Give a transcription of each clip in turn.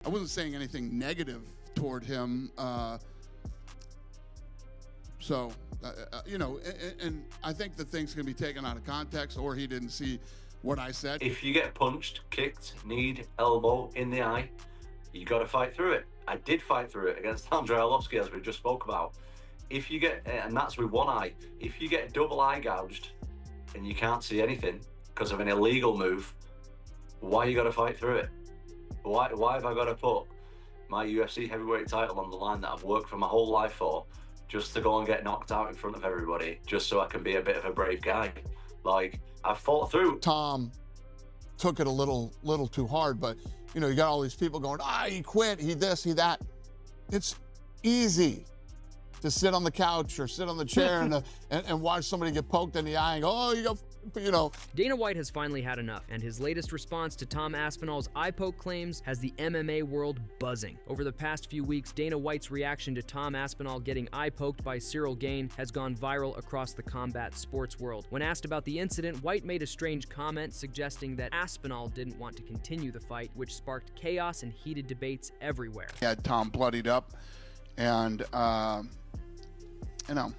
I wasn't saying anything negative toward him. You know, and I think the things can be taken out of context, or he didn't see what I said. If you get punched, kicked, kneed, elbow in the eye, you got to fight through it. I did fight through it against Andrei Arlovski, as we just spoke about. If you get, and that's with one eye, if you get double eye gouged and you can't see anything because of an illegal move, why you got to fight through it? Why have I got to put my UFC heavyweight title on the line that I've worked for my whole life for, just to go and get knocked out in front of everybody, just so I can be a bit of a brave guy? Like, I fought through. Tom took it a little too hard, but you know, you got all these people going, he quit, he this, he that. It's easy to sit on the couch or sit on the chair and watch somebody get poked in the eye and go, oh, you know. Dana White has finally had enough, and his latest response to Tom Aspinall's eye poke claims has the MMA world buzzing. Over the past few weeks, Dana White's reaction to Tom Aspinall getting eye poked by Cyril Gane has gone viral across the combat sports world. When asked about the incident, White made a strange comment suggesting that Aspinall didn't want to continue the fight, which sparked chaos and heated debates everywhere. He had Tom bloodied up, and you know,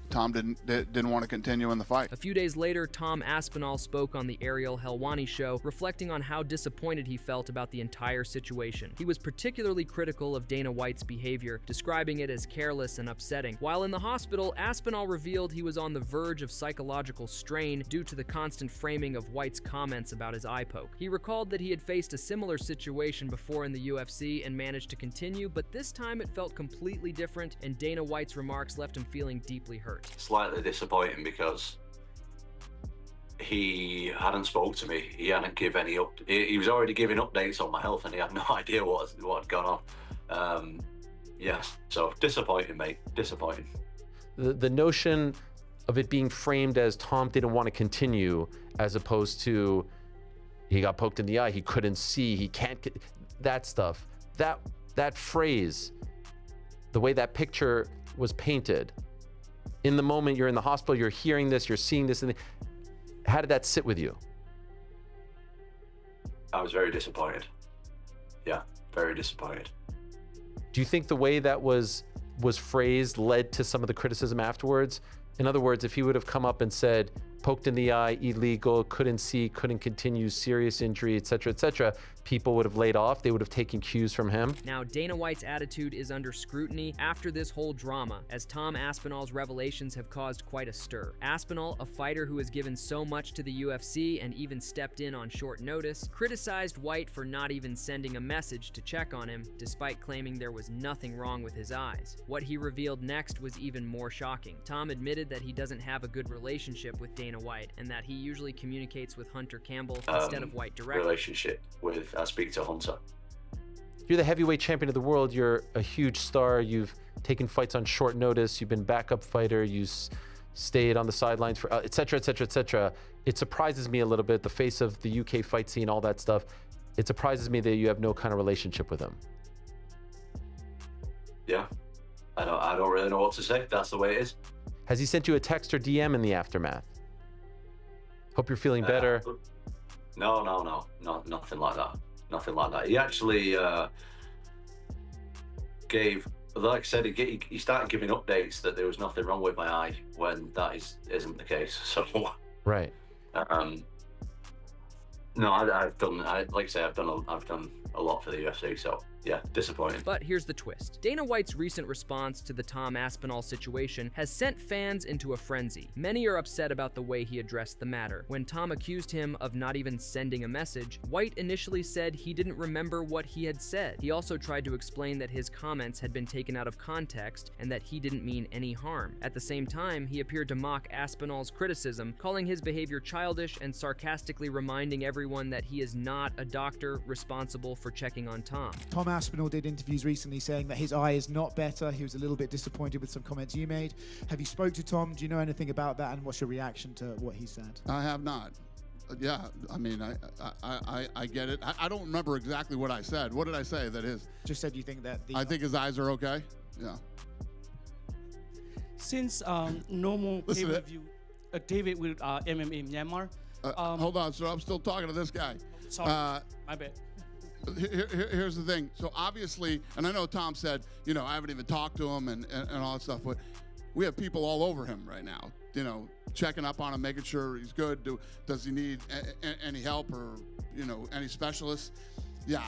Tom didn't want to continue in the fight. A few days later, Tom Aspinall spoke on the Ariel Helwani show, reflecting on how disappointed he felt about the entire situation. He was particularly critical of Dana White's behavior, describing it as careless and upsetting. While in the hospital, Aspinall revealed he was on the verge of psychological strain due to the constant framing of White's comments about his eye poke. He recalled that he had faced a similar situation before in the UFC and managed to continue, but this time it felt completely different, and Dana White's remarks left him feeling deeply hurt. Slightly disappointing because he hadn't spoke to me. He hadn't give any he was already giving updates on my health, and he had no idea what had gone on. Yeah, so disappointing, mate. Disappointing. The notion of it being framed as Tom didn't want to continue, as opposed to he got poked in the eye, he couldn't see, he can't. That stuff. That phrase, the way that picture was painted. In the moment, you're in the hospital, you're hearing this, you're seeing this, and how did that sit with you? I was very disappointed. Yeah, very disappointed. Do you think the way that was phrased led to some of the criticism afterwards? In other words, if he would have come up and said, poked in the eye, illegal, couldn't see, couldn't continue, serious injury, etc., people would have laid off. They would have taken cues from him. Now, Dana White's attitude is under scrutiny after this whole drama, as Tom Aspinall's revelations have caused quite a stir. Aspinall, a fighter who has given so much to the UFC and even stepped in on short notice, criticized White for not even sending a message to check on him, despite claiming there was nothing wrong with his eyes. What he revealed next was even more shocking. Tom admitted that he doesn't have a good relationship with Dana White, and that he usually communicates with Hunter Campbell instead of White directly. Relationship with, I speak to Hunter. You're the heavyweight champion of the world. You're a huge star. You've taken fights on short notice. You've been backup fighter. You stayed on the sidelines for etc. It surprises me a little bit, the face of the UK fight scene, all that stuff. It surprises me that you have no kind of relationship with him. Yeah, I don't really know what to say. That's the way it is. Has he sent you a text or DM in the aftermath? Hope you're feeling better. No, nothing like that. Nothing like that. He actually gave, like I said, he started giving updates that there was nothing wrong with my eye when that isn't the case. So right. No, I've done. Like I say, I've done a lot for the UFC. So yeah, disappointing. But here's the twist. Dana White's recent response to the Tom Aspinall situation has sent fans into a frenzy. Many are upset about the way he addressed the matter. When Tom accused him of not even sending a message, White initially said he didn't remember what he had said. He also tried to explain that his comments had been taken out of context and that he didn't mean any harm. At the same time, he appeared to mock Aspinall's criticism, calling his behavior childish and sarcastically reminding everyone that he is not a doctor responsible for checking on Tom. Tom Aspinall did interviews recently saying that his eye is not better. He was a little bit disappointed with some comments you made. Have you spoke to Tom? Do you know anything about that, and what's your reaction to what he said? I have not. Yeah, I mean, I get it. I don't remember exactly what I said. What did I say? That his just said you think that I think his eyes are okay. Yeah. Since no more pay-per-view, David with MMA Myanmar. Hold on, sir. I'm still talking to this guy. Sorry, my bad. Here's the thing. So obviously, and I know Tom said, you know, I haven't even talked to him and all that stuff, but we have people all over him right now, you know, checking up on him, making sure he's good. Does he need any help or, you know, any specialists? Yeah,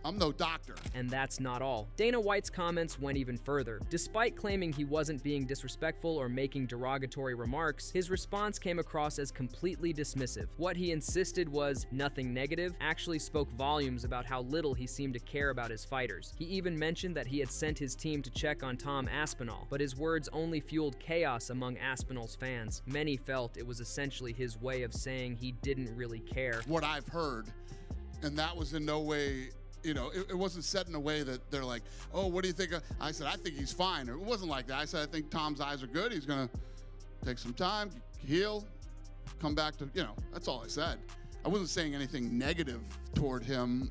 I'm no doctor. And that's not all. Dana White's comments went even further. Despite claiming he wasn't being disrespectful or making derogatory remarks, his response came across as completely dismissive. What he insisted was nothing negative actually spoke volumes about how little he seemed to care about his fighters. He even mentioned that he had sent his team to check on Tom Aspinall, but his words only fueled chaos among Aspinall's fans. Many felt it was essentially his way of saying he didn't really care. What I've heard, and that was in no way, you know, it wasn't said in a way that they're like, oh, what do you think? I said, I think he's fine. It wasn't like that. I said, I think Tom's eyes are good. He's going to take some time, heal, come back to, you know, that's all I said. I wasn't saying anything negative toward him.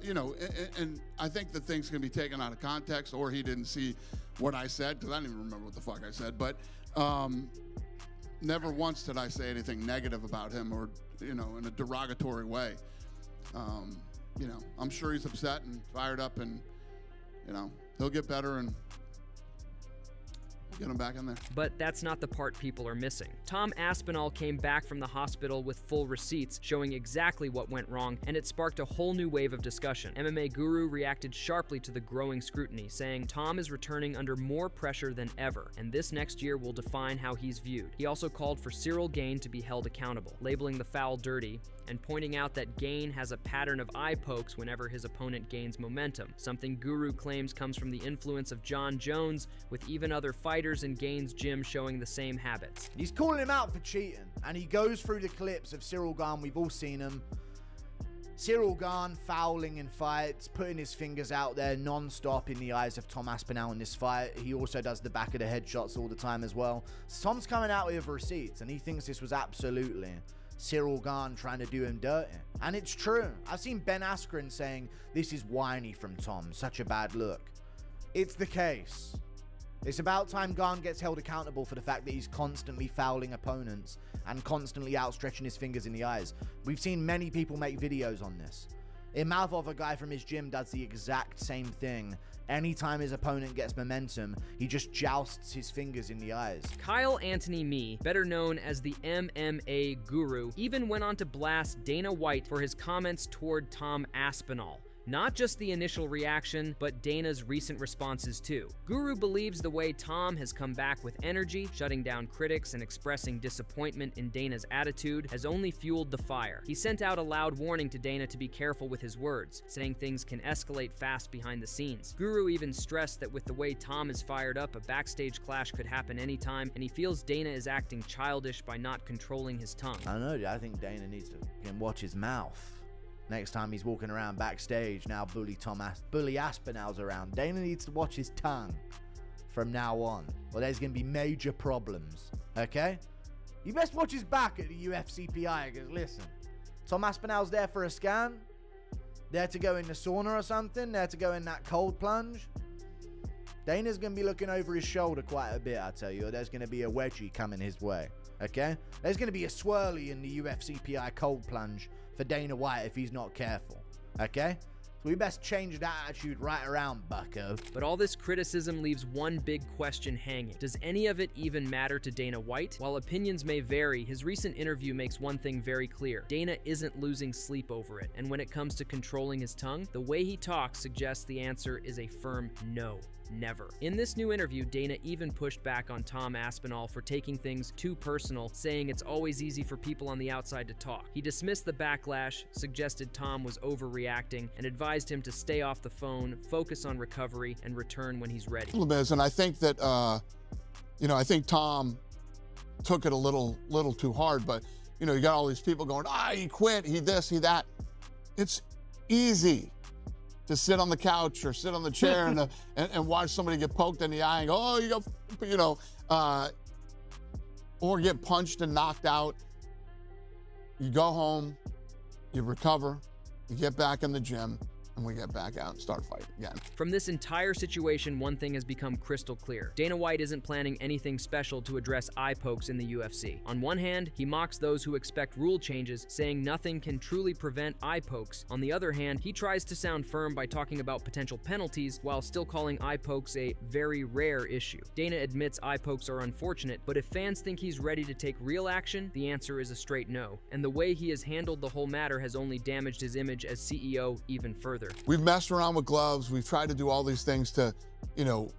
You know, and I think that things can be taken out of context, or he didn't see what I said, because I don't even remember what the fuck I said. But never once did I say anything negative about him or, you know, in a derogatory way. You know, I'm sure he's upset and fired up, and, you know, he'll get better and get him back in there. But that's not the part people are missing. Tom Aspinall came back from the hospital with full receipts showing exactly what went wrong, and it sparked a whole new wave of discussion. MMA Guru reacted sharply to the growing scrutiny, saying Tom is returning under more pressure than ever, and this next year will define how he's viewed. He also called for Cyril Gane to be held accountable, labeling the foul dirty, and pointing out that Gane has a pattern of eye pokes whenever his opponent gains momentum, something Guru claims comes from the influence of John Jones, with even other fighters in Gane's gym showing the same habits. He's calling him out for cheating, and he goes through the clips of Cyril Gane. We've all seen them. Cyril Gane fouling in fights, putting his fingers out there non-stop in the eyes of Tom Aspinall in this fight. He also does the back of the head shots all the time as well. So Tom's coming out with receipts, and he thinks this was absolutely Cyril Gane trying to do him dirty. And it's true. I've seen Ben Askren saying, this is whiny from Tom, such a bad look. It's the case. It's about time Gane gets held accountable for the fact that he's constantly fouling opponents and constantly outstretching his fingers in the eyes. We've seen many people make videos on this. Imavov, a guy from his gym, does the exact same thing. Anytime his opponent gets momentum, he just jousts his fingers in the eyes. Kyle Anthony Mee, better known as the MMA Guru, even went on to blast Dana White for his comments toward Tom Aspinall. Not just the initial reaction, but Dana's recent responses too. Guru believes the way Tom has come back with energy, shutting down critics and expressing disappointment in Dana's attitude has only fueled the fire. He sent out a loud warning to Dana to be careful with his words, saying things can escalate fast behind the scenes. Guru even stressed that with the way Tom is fired up, a backstage clash could happen anytime, and he feels Dana is acting childish by not controlling his tongue. I don't know, I think Dana needs to watch his mouth. Next time he's walking around backstage, now Bully Aspinall's around. Dana needs to watch his tongue from now on, or there's going to be major problems, okay? You best watch his back at the UFCPI, because listen, Tom Aspinall's there for a scan, there to go in the sauna or something, there to go in that cold plunge. Dana's going to be looking over his shoulder quite a bit, I tell you, or there's going to be a wedgie coming his way, okay? There's going to be a swirly in the UFCPI cold plunge for Dana White if he's not careful, okay? So we best change that attitude right around, bucko. But all this criticism leaves one big question hanging. Does any of it even matter to Dana White? While opinions may vary, his recent interview makes one thing very clear. Dana isn't losing sleep over it, and when it comes to controlling his tongue, the way he talks suggests the answer is a firm no. Never. In this new interview, Dana even pushed back on Tom Aspinall for taking things too personal, saying it's always easy for people on the outside to talk. He dismissed the backlash, suggested Tom was overreacting, and advised him to stay off the phone, focus on recovery, and return when he's ready. And I think that, I think Tom took it a little too hard, but, you know, you got all these people going, he quit, he this, he that. It's easy to sit on the couch or sit on the chair and watch somebody get poked in the eye and go, or get punched and knocked out. You go home, you recover, you get back in the gym, and we get back out and start fighting again. From this entire situation, one thing has become crystal clear. Dana White isn't planning anything special to address eye pokes in the UFC. On one hand, he mocks those who expect rule changes, saying nothing can truly prevent eye pokes. On the other hand, he tries to sound firm by talking about potential penalties while still calling eye pokes a very rare issue. Dana admits eye pokes are unfortunate, but if fans think he's ready to take real action, the answer is a straight no. And the way he has handled the whole matter has only damaged his image as CEO even further. We've messed around with gloves. We've tried to do all these things to, you know,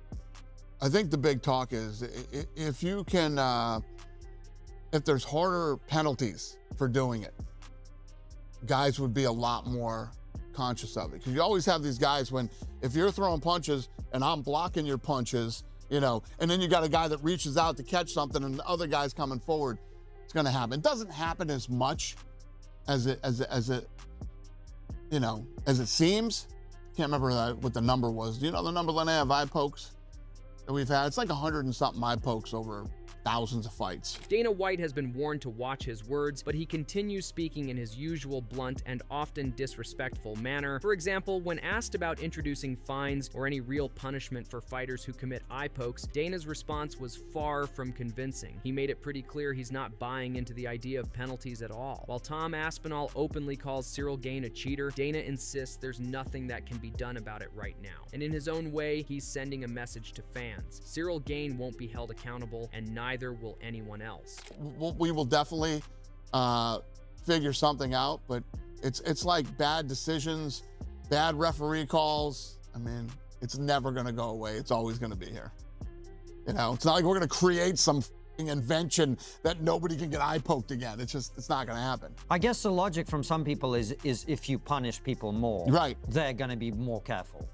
I think the big talk is if you can, if there's harder penalties for doing it, guys would be a lot more conscious of it. Because you always have these guys when, if you're throwing punches and I'm blocking your punches, you know, and then you got a guy that reaches out to catch something and the other guy's coming forward, it's going to happen. It doesn't happen as much as it you know, as it seems. Can't remember what the number was. Do you know the number, Linnea, of eye pokes that we've had? It's like 100 and something eye pokes over thousands of fights. Dana White has been warned to watch his words, but he continues speaking in his usual blunt and often disrespectful manner. For example, when asked about introducing fines or any real punishment for fighters who commit eye pokes, Dana's response was far from convincing. He made it pretty clear he's not buying into the idea of penalties at all. While Tom Aspinall openly calls Cyril Gane a cheater, Dana insists there's nothing that can be done about it right now. And in his own way, he's sending a message to fans. Cyril Gane won't be held accountable, and neither will anyone else. We will definitely figure something out, but it's like bad decisions, bad referee calls. I mean, it's never going to go away. It's always going to be here. You know, it's not like we're going to create some invention that nobody can get eye poked again. It's not going to happen. I guess the logic from some people is if you punish people more, right, they're going to be more careful.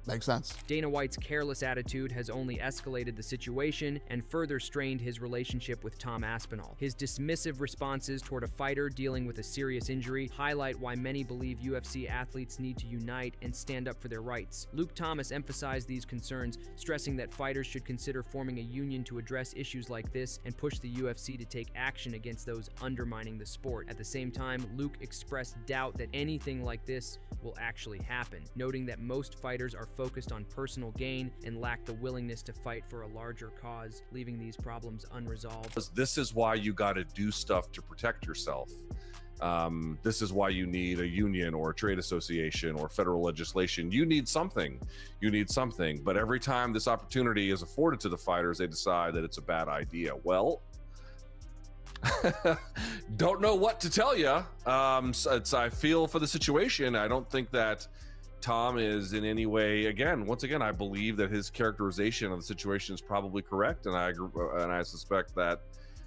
Makes sense. Dana White's careless attitude has only escalated the situation and further strained his relationship with Tom Aspinall. His dismissive responses toward a fighter dealing with a serious injury highlight why many believe UFC athletes need to unite and stand up for their rights. Luke Thomas emphasized these concerns, stressing that fighters should consider forming a union to address issues like this and push the UFC to take action against those undermining the sport. At the same time, Luke expressed doubt that anything like this will actually happen, noting that most fighters are focused on personal gain and lack the willingness to fight for a larger cause, leaving these problems unresolved. This is why you got to do stuff to protect yourself. This is why you need a union or a trade association or federal legislation. You need something. But every time this opportunity is afforded to the fighters, they decide that it's a bad idea. Well, don't know what to tell you. I feel for the situation. I don't think that Tom is in any way, once again, I believe that his characterization of the situation is probably correct, and I suspect that,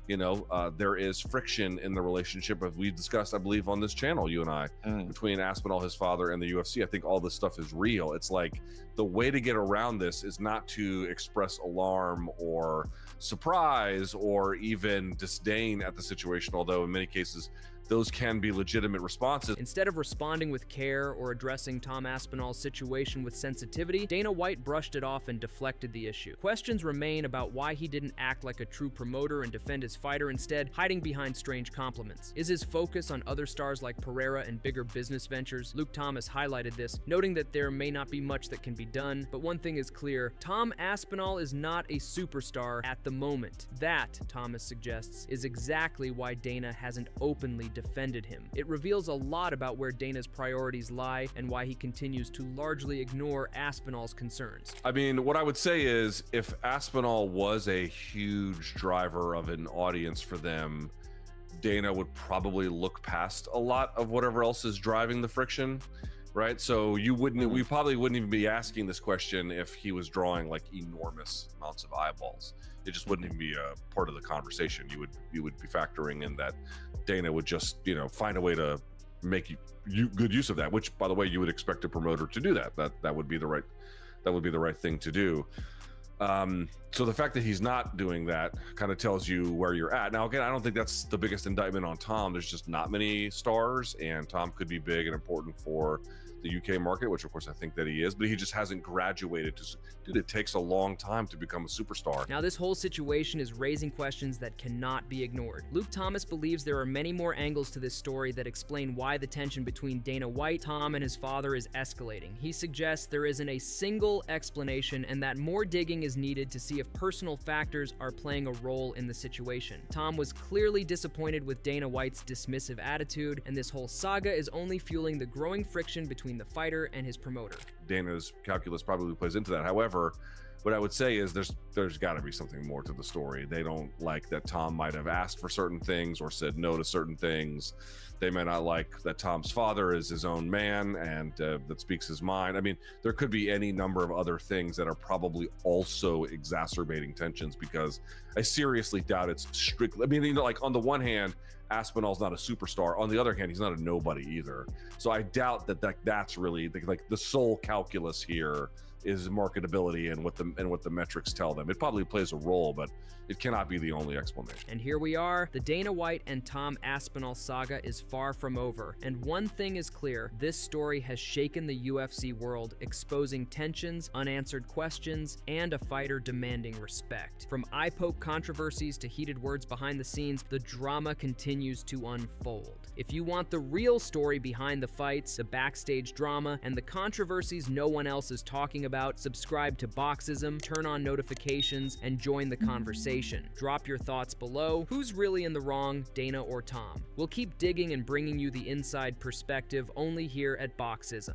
you know, there is friction in the relationship, as we've discussed, I believe, on this channel, you and I, between Aspinall, his father, and the UFC. I think all this stuff is real. It's like the way to get around this is not to express alarm or surprise or even disdain at the situation, although in many cases those can be legitimate responses. Instead of responding with care or addressing Tom Aspinall's situation with sensitivity, Dana White brushed it off and deflected the issue. Questions remain about why he didn't act like a true promoter and defend his fighter, instead hiding behind strange compliments. Is his focus on other stars like Pereira and bigger business ventures? Luke Thomas highlighted this, noting that there may not be much that can be done, but one thing is clear: Tom Aspinall is not a superstar at the moment. That, Thomas suggests, is exactly why Dana hasn't openly defended him. It reveals a lot about where Dana's priorities lie and why he continues to largely ignore Aspinall's concerns. I mean, what I would say is, if Aspinall was a huge driver of an audience for them, Dana would probably look past a lot of whatever else is driving the friction, right? So we probably wouldn't even be asking this question if he was drawing like enormous amounts of eyeballs. It just wouldn't even be a part of the conversation. You would be factoring in that Dana would just, you know, find a way to make you good use of that, which, by the way, you would expect a promoter to do that. That would be the right thing to do. So the fact that he's not doing that kind of tells you where you're at. Now, again, I don't think that's the biggest indictment on Tom. There's just not many stars, and Tom could be big and important for the UK market, which of course I think that he is, but he just hasn't graduated to, dude, it takes a long time to become a superstar. Now, this whole situation is raising questions that cannot be ignored. Luke Thomas believes there are many more angles to this story that explain why the tension between Dana White, Tom, and his father is escalating. He suggests there isn't a single explanation and that more digging is needed to see if personal factors are playing a role in the situation. Tom was clearly disappointed with Dana White's dismissive attitude, and this whole saga is only fueling the growing friction between the fighter and his promoter. Dana's calculus probably plays into that. However, what I would say is there's got to be something more to the story. They don't like that Tom might have asked for certain things or said no to certain things. They may not like that Tom's father is his own man and that speaks his mind. I mean, there could be any number of other things that are probably also exacerbating tensions, because I seriously doubt it's strictly, I mean, you know, like on the one hand, Aspinall's not a superstar. On the other hand, he's not a nobody either. So I doubt that's really like the sole calculus here is marketability and what the metrics tell them. It probably plays a role, but it cannot be the only explanation. And here we are. The Dana White and Tom Aspinall saga is far from over. And one thing is clear, this story has shaken the UFC world, exposing tensions, unanswered questions, and a fighter demanding respect. From eye poke controversies to heated words behind the scenes, the drama continues to unfold. If you want the real story behind the fights, the backstage drama, and the controversies no one else is talking about, subscribe to Boxism, turn on notifications, and join the conversation. Drop your thoughts below. Who's really in the wrong, Dana or Tom? We'll keep digging and bringing you the inside perspective only here at Boxism.